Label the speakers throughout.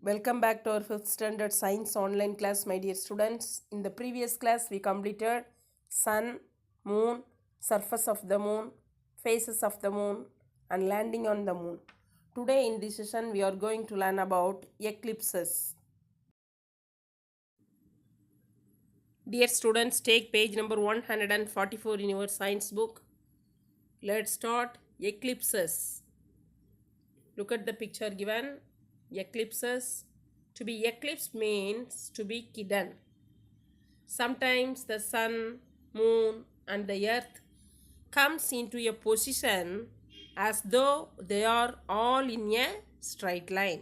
Speaker 1: Welcome back to our 5th standard science online class, my dear students. In the previous class, we completed sun, moon, surface of the moon, phases of the moon, and landing on the moon. Today in this session, we are going to learn about eclipses. Dear students, take page number 144 in your science book. Let's start eclipses. Look at the picture given. Eclipses. To be eclipsed means to be hidden. Sometimes the sun, moon and the earth comes into a position as though they are all in a straight line.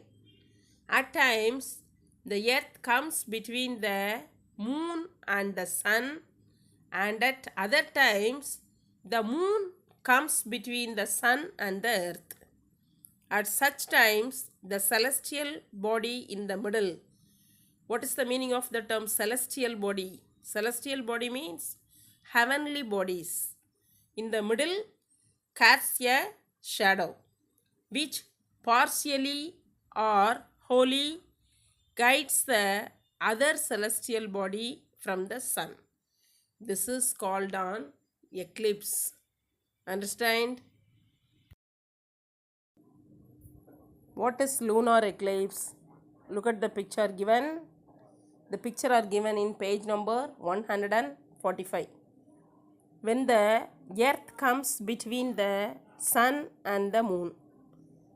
Speaker 1: At times the earth comes between the moon and the sun, and at other times the moon comes between the sun and the earth. At such times, the celestial body in the middle. What is the meaning of the term celestial body? Celestial body means heavenly bodies. In the middle casts a shadow, which partially or wholly guides the other celestial body from the sun. This is called an eclipse. Understand? What is lunar eclipse? Look at the picture given. The picture are given in page number 145. When the earth comes between the sun and the moon,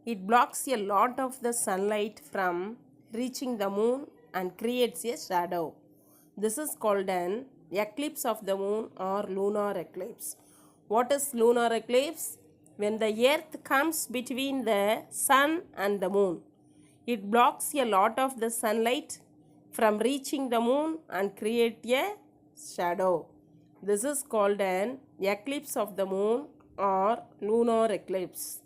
Speaker 1: it blocks a lot of the sunlight from reaching the moon and creates a shadow. This is called an eclipse of the moon or lunar eclipse. What is lunar eclipse? When the earth comes between the sun and the moon, it blocks a lot of the sunlight from reaching the moon and create a shadow. This is called an eclipse of the moon or lunar eclipse.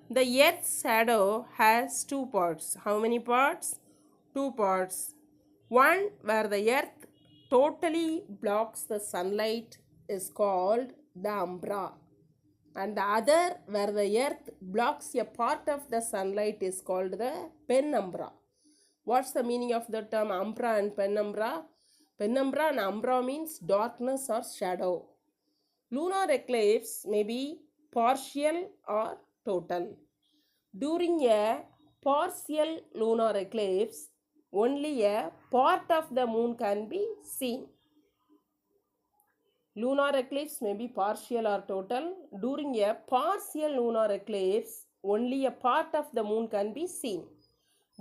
Speaker 1: The earth's shadow has two parts. How many parts? Two parts. One where the earth totally blocks the sunlight is called the umbra. And the other where the earth blocks a part of the sunlight is called the penumbra. What's the meaning of the term umbra and penumbra? Penumbra and umbra means darkness or shadow. Lunar eclipse may be partial or total. During a partial lunar eclipse, only a part of the moon can be seen. Lunar eclipse may be partial or total. During a partial lunar eclipse, only a part of the moon can be seen.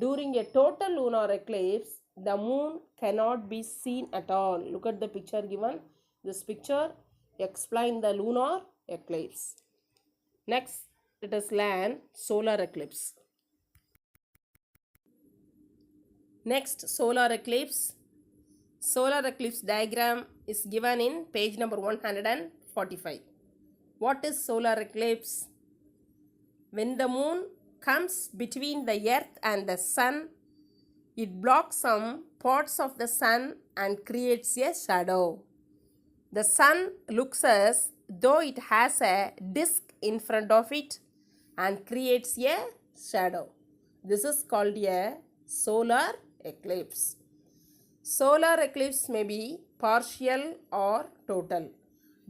Speaker 1: During a total lunar eclipse, the moon cannot be seen at all. Look at the picture given. This picture explains the lunar eclipse. Next, let us learn solar eclipse. Next, solar eclipse. Solar eclipse diagram is given in page number 145. What is solar eclipse? When the moon comes between the earth and the sun, it blocks some parts of the sun and creates a shadow. The sun looks as though it has a disk in front of it and creates a shadow. This is called a solar eclipse. Solar eclipse may be partial or total.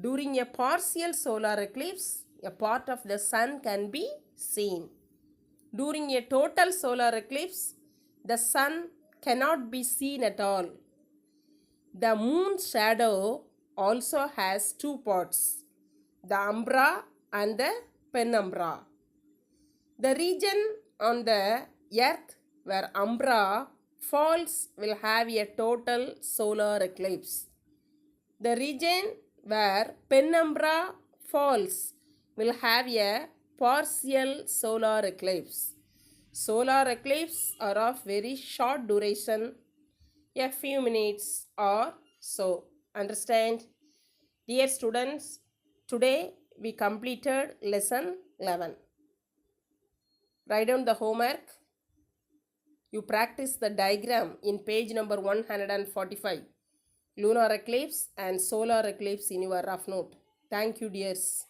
Speaker 1: During a partial solar eclipse, a part of the sun can be seen. During a total solar eclipse, the sun cannot be seen at all. The moon's shadow also has two parts, the umbra and the penumbra. The region on the earth where umbra falls will have a total solar eclipse. The region where penumbra falls will have a partial solar eclipse. Solar eclipses are of very short duration, a few minutes or so. Understand? Dear students, today we completed lesson 11. Write down the homework. You practice the diagram in page number 145. Lunar eclipse and solar eclipse in your rough note. Thank you, dears.